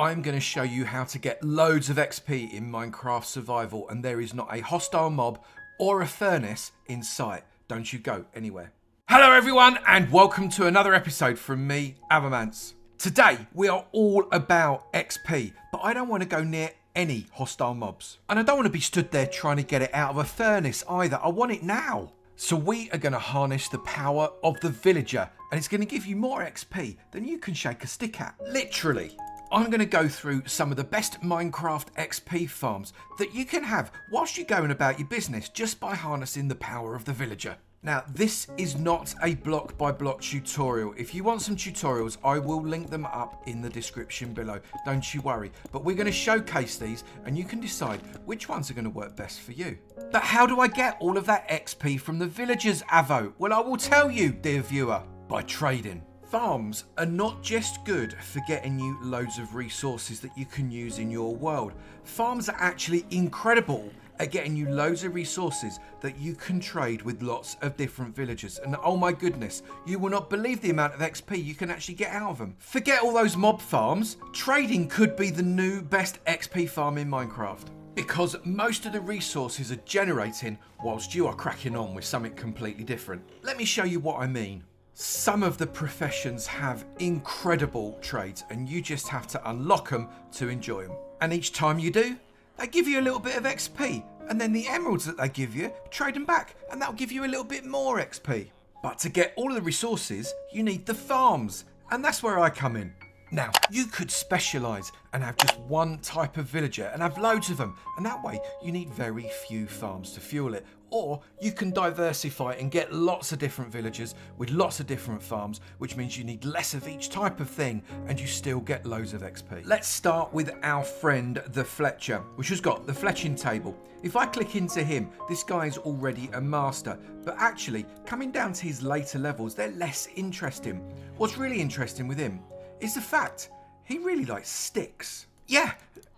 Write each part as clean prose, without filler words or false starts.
I'm going to show you how to get loads of XP in Minecraft Survival, and there is not a hostile mob or a furnace in sight. Don't you go anywhere. Hello everyone, and welcome to another episode from me, Avamance. Today we are all about XP, but I don't want to go near any hostile mobs. And I don't want to be stood there trying to get it out of a furnace either. I want it now. So we are going to harness the power of the villager, and it's going to give you more XP than you can shake a stick at. Literally. I'm going to go through some of the best Minecraft XP farms that you can have whilst you're going about your business just by harnessing the power of the villager. Now, this is not a block by block tutorial. If you want some tutorials, I will link them up in the description below. Don't you worry. But we're going to showcase these and you can decide which ones are going to work best for you. But how do I get all of that XP from the villagers, Avo? Well, I will tell you, dear viewer, by trading. Farms are not just good for getting you loads of resources that you can use in your world. Farms are actually incredible at getting you loads of resources that you can trade with lots of different villagers. And oh my goodness, you will not believe the amount of XP you can actually get out of them. Forget all those mob farms. Trading could be the new best XP farm in Minecraft, because most of the resources are generating whilst you are cracking on with something completely different. Let me show you what I mean. Some of the professions have incredible trades and you just have to unlock them to enjoy them. And each time you do, they give you a little bit of XP, and then the emeralds that they give you, trade them back and that'll give you a little bit more XP. But to get all of the resources, you need the farms, and that's where I come in. Now, you could specialise and have just one type of villager and have loads of them, and that way you need very few farms to fuel it. Or you can diversify and get lots of different villagers with lots of different farms, which means you need less of each type of thing and you still get loads of XP. Let's start with our friend the Fletcher, which has got the fletching table. If I click into him, this guy is already a master, but actually coming down to his later levels, they're less interesting. What's really interesting with him is the fact he really likes sticks. Yeah,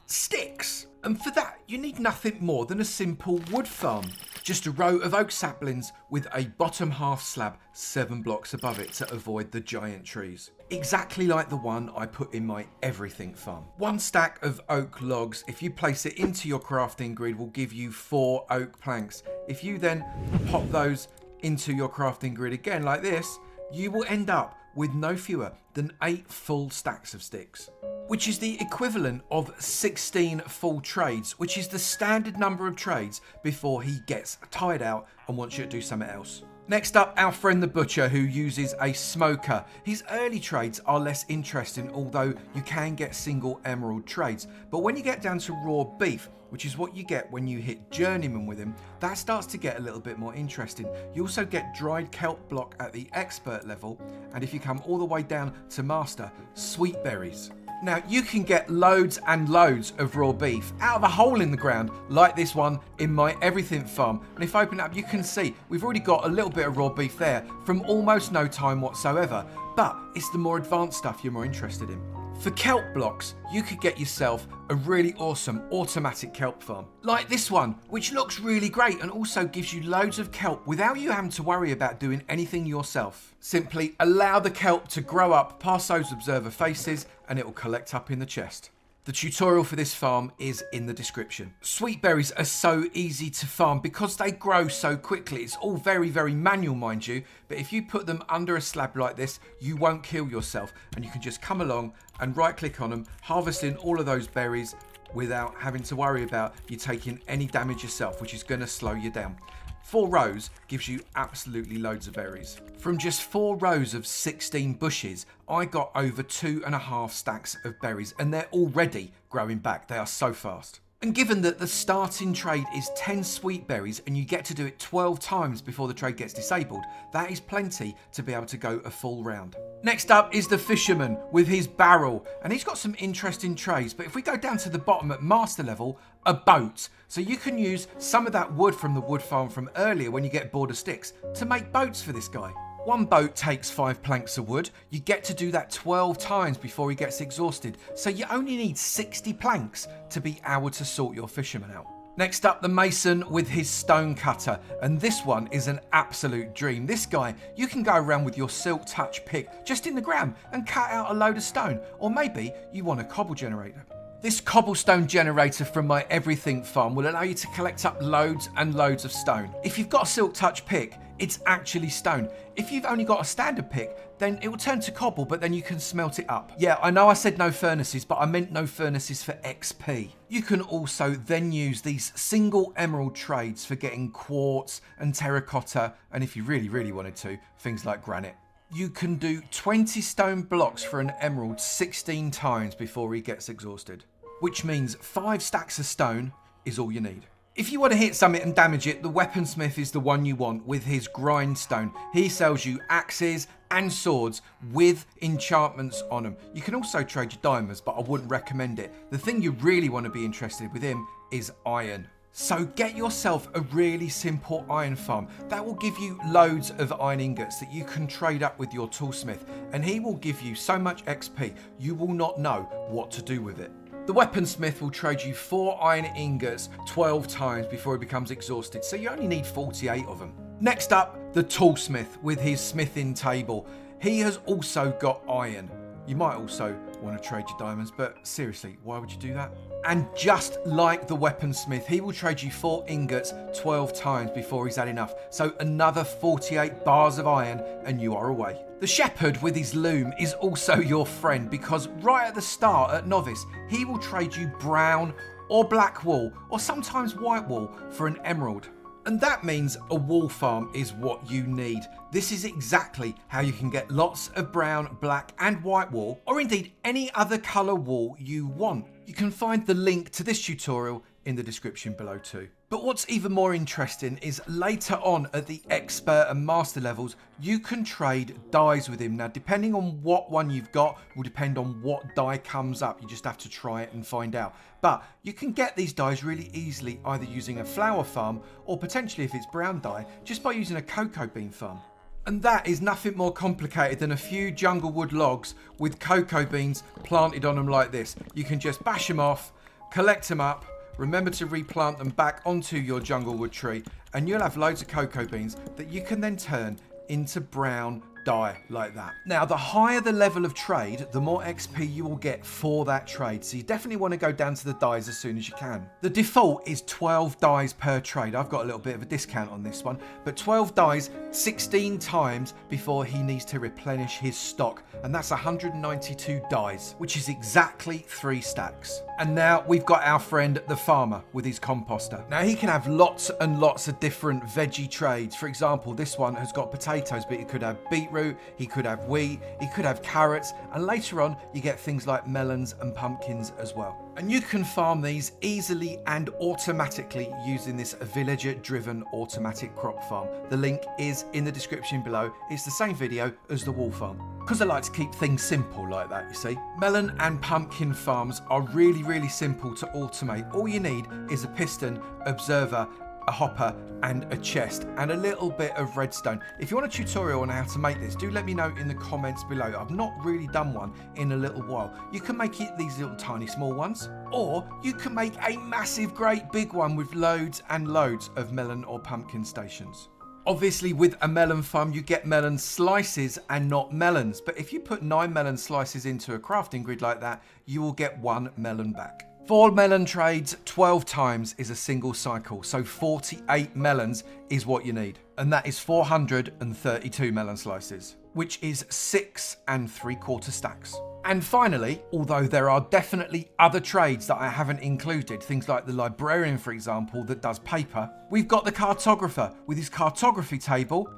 sticks. And for that, you need nothing more than a simple wood farm. Just a row of oak saplings with a bottom half slab 7 blocks above it to avoid the giant trees. Exactly like the one I put in my everything farm. 1 stack of oak logs, if you place it into your crafting grid, will give you 4 oak planks. If you then pop those into your crafting grid again like this, you will end up with no fewer than 8 full stacks of sticks, which is the equivalent of 16 full trades, which is the standard number of trades before he gets tired out and wants you to do something else. Next up, our friend the Butcher, who uses a smoker. His early trades are less interesting, although you can get single emerald trades. But when you get down to raw beef, which is what you get when you hit journeyman with him, that starts to get a little bit more interesting. You also get dried kelp block at the expert level, and if you come all the way down to master, sweet berries. Now, you can get loads and loads of raw beef out of a hole in the ground, like this one in my everything farm. And if I open it up, you can see we've already got a little bit of raw beef there from almost no time whatsoever. But it's the more advanced stuff you're more interested in. For kelp blocks, you could get yourself a really awesome automatic kelp farm, like this one, which looks really great and also gives you loads of kelp without you having to worry about doing anything yourself. Simply allow the kelp to grow up past those observer faces and it will collect up in the chest. The tutorial for this farm is in the description. Sweet berries are so easy to farm because they grow so quickly. It's all very, very manual, mind you, but if you put them under a slab like this, you won't kill yourself, and you can just come along and right click on them, harvesting all of those berries without having to worry about you taking any damage yourself, which is going to slow you down. 4 rows gives you absolutely loads of berries. From just 4 rows of 16 bushes, I got over 2.5 stacks of berries, and they're already growing back. They are so fast. And given that the starting trade is 10 sweet berries and you get to do it 12 times before the trade gets disabled, that is plenty to be able to go a full round. Next up is the fisherman with his barrel, and he's got some interesting trades, but if we go down to the bottom at master level, a boat. So you can use some of that wood from the wood farm from earlier when you get bored of sticks to make boats for this guy. 1 boat takes 5 planks of wood. You get to do that 12 times before he gets exhausted. So you only need 60 planks to be able to sort your fisherman out. Next up, the mason with his stone cutter, and this one is an absolute dream. This guy, you can go around with your Silk Touch pick just in the ground and cut out a load of stone, or maybe you want a cobble generator. This cobblestone generator from my Everything farm will allow you to collect up loads and loads of stone. If you've got a Silk Touch pick, it's actually stone. If you've only got a standard pick, then it will turn to cobble, but then you can smelt it up. Yeah, I know I said no furnaces, but I meant no furnaces for XP. You can also then use these single emerald trades for getting quartz and terracotta, and if you really wanted to, things like granite. You can do 20 stone blocks for an emerald 16 times before he gets exhausted, which means 5 stacks of stone is all you need. If you want to hit something and damage it, the weaponsmith is the one you want with his grindstone. He sells you axes and swords with enchantments on them. You can also trade your diamonds, but I wouldn't recommend it. The thing you really want to be interested with him is iron. So get yourself a really simple iron farm. That will give you loads of iron ingots that you can trade up with your toolsmith, and he will give you so much XP you will not know what to do with it. The weaponsmith will trade you 4 iron ingots 12 times before he becomes exhausted, so you only need 48 of them. Next up, the toolsmith with his smithing table. He has also got iron. You might also want to trade your diamonds, but seriously, why would you do that? And just like the weaponsmith, he will trade you 4 ingots 12 times before he's had enough. So another 48 bars of iron and you are away. The shepherd with his loom is also your friend, because right at the start at novice, he will trade you brown or black wool, or sometimes white wool, for an emerald. And that means a wool farm is what you need. This is exactly how you can get lots of brown, black and white wool, or indeed any other colour wool you want. You can find the link to this tutorial in the description below too. But what's even more interesting is later on at the expert and master levels, you can trade dyes with him. Now, depending on what one you've got will depend on what dye comes up. You just have to try it and find out. But you can get these dyes really easily, either using a flower farm or potentially, if it's brown dye, just by using a cocoa bean farm. And that is nothing more complicated than a few jungle wood logs with cocoa beans planted on them like this. You can just bash them off, collect them up, remember to replant them back onto your jungle wood tree, and you'll have loads of cocoa beans that you can then turn into brown dye like that. Now, the higher the level of trade, the more XP you will get for that trade. So you definitely want to go down to the dyes as soon as you can. The default is 12 dyes per trade. I've got a little bit of a discount on this one, but 12 dyes 16 times before he needs to replenish his stock. And that's 192 dyes, which is exactly 3 stacks. And now we've got our friend, the farmer, with his composter. Now he can have lots and lots of different veggie trades. For example, this one has got potatoes, but it could have beetroot, he could have wheat, he could have carrots, and later on you get things like melons and pumpkins as well. And you can farm these easily and automatically using this villager-driven automatic crop farm. The link is in the description below. It's the same video as the wool farm, because I like to keep things simple like that, you see. Melon and pumpkin farms are really simple to automate. All you need is a piston, observer, a hopper and a chest and a little bit of redstone. If you want a tutorial on how to make this, do let me know in the comments below. I've not really done one in a little while. You can make it these little tiny small ones, or you can make a massive great big one with loads and loads of melon or pumpkin stations. Obviously, with a melon farm, you get melon slices and not melons. But if you put 9 melon slices into a crafting grid like that, you will get 1 melon back. 4 melon trades 12 times is a single cycle, so 48 melons is what you need. And that is 432 melon slices, which is 6 3/4 stacks. And finally, although there are definitely other trades that I haven't included, things like the librarian, for example, that does paper, we've got the cartographer with his cartography table,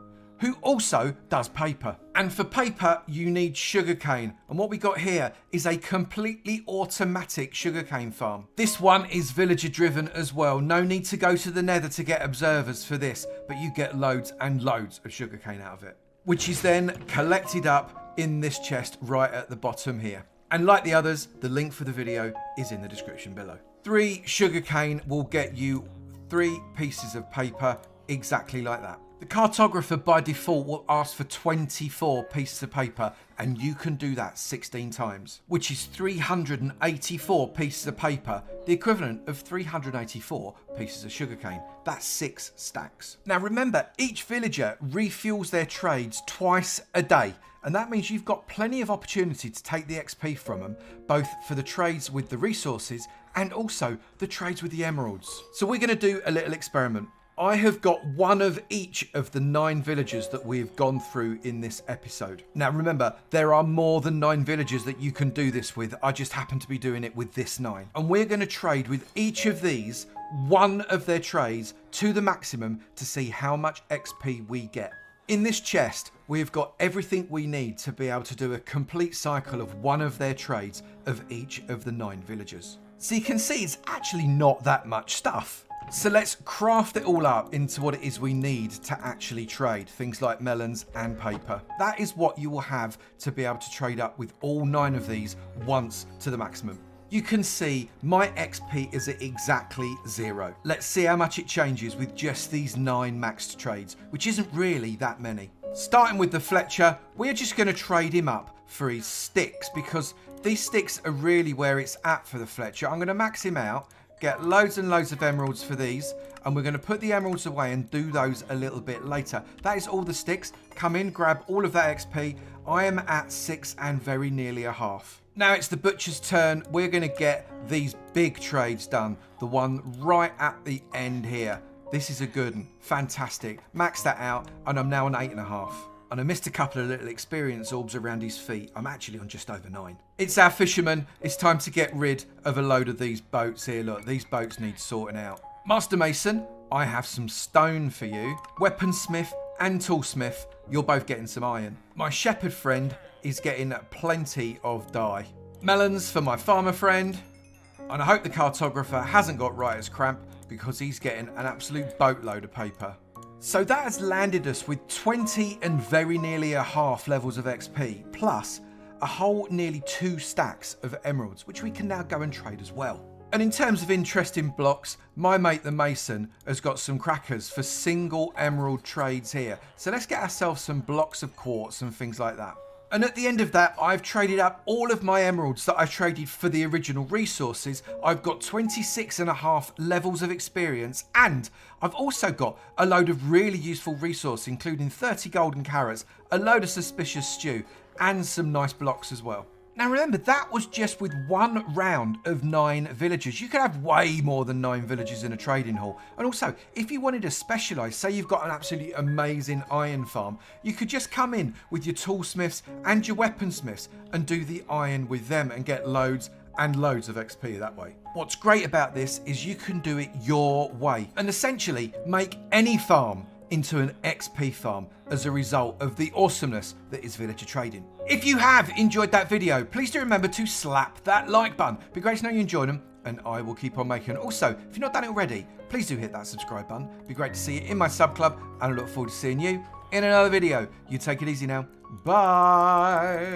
who also does paper. And for paper, you need sugarcane. And what we got here is a completely automatic sugarcane farm. This one is villager driven as well. No need to go to the nether to get observers for this, but you get loads and loads of sugarcane out of it, which is then collected up in this chest right at the bottom here. And like the others, the link for the video is in the description below. 3 sugarcane will get you 3 pieces of paper exactly like that. The cartographer by default will ask for 24 pieces of paper, and you can do that 16 times, which is 384 pieces of paper, the equivalent of 384 pieces of sugarcane. That's 6 stacks. Now remember, each villager refuels their trades twice a day, and that means you've got plenty of opportunity to take the XP from them, both for the trades with the resources and also the trades with the emeralds. So we're going to do a little experiment. I have got one of each of the 9 villagers that we've gone through in this episode. Now remember, there are more than 9 villagers that you can do this with. I just happen to be doing it with this 9. And we're going to trade with each of these, one of their trades, to the maximum to see how much XP we get. In this chest, we've got everything we need to be able to do a complete cycle of one of their trades of each of the 9 villagers. So you can see it's actually not that much stuff. So let's craft it all up into what it is we need to actually trade, things like melons and paper. That is what you will have to be able to trade up with all 9 of these once to the maximum. You can see my XP is at exactly 0. Let's see how much it changes with just these 9 maxed trades, which isn't really that many. Starting with the Fletcher, we're just going to trade him up for his sticks, because these sticks are really where it's at for the Fletcher. I'm going to max him out, get loads and loads of emeralds for these, and we're going to put the emeralds away and do those a little bit later. That is all the sticks. Come in, grab all of that XP. I am at 6 and very nearly a half. Now it's the butcher's turn. We're going to get these big trades done. The one right at the end here. This is a good one. Fantastic. Max that out, and I'm now on 8.5. And I missed a couple of little experience orbs around his feet. I'm actually on just over 9. It's our fisherman. It's time to get rid of a load of these boats here. Look, these boats need sorting out. Master Mason, I have some stone for you. Weaponsmith and Toolsmith, you're both getting some iron. My shepherd friend is getting plenty of dye. Melons for my farmer friend. And I hope the cartographer hasn't got writer's cramp, because he's getting an absolute boatload of paper. So that has landed us with 20 and very nearly a half levels of XP, plus a whole nearly 2 stacks of emeralds, which we can now go and trade as well. And in terms of interesting blocks, my mate the Mason has got some crackers for single emerald trades here. So let's get ourselves some blocks of quartz and things like that. And at the end of that, I've traded up all of my emeralds that I traded for the original resources. I've got 26.5 levels of experience, and I've also got a load of really useful resource, including 30 golden carrots, a load of suspicious stew, and some nice blocks as well. Now remember, that was just with one round of 9 villagers. You could have way more than 9 villagers in a trading hall. And also, if you wanted to specialise, say you've got an absolutely amazing iron farm, you could just come in with your toolsmiths and your weaponsmiths and do the iron with them and get loads and loads of XP that way. What's great about this is you can do it your way and essentially make any farm into an XP farm as a result of the awesomeness that is villager trading. If you have enjoyed that video, please do remember to slap that like button. It'd be great to know you enjoyed them, and I will keep on making. Also, if you've not done it already, please do hit that subscribe button. It'd be great to see you in my sub club, and I look forward to seeing you in another video. You take it easy now. Bye.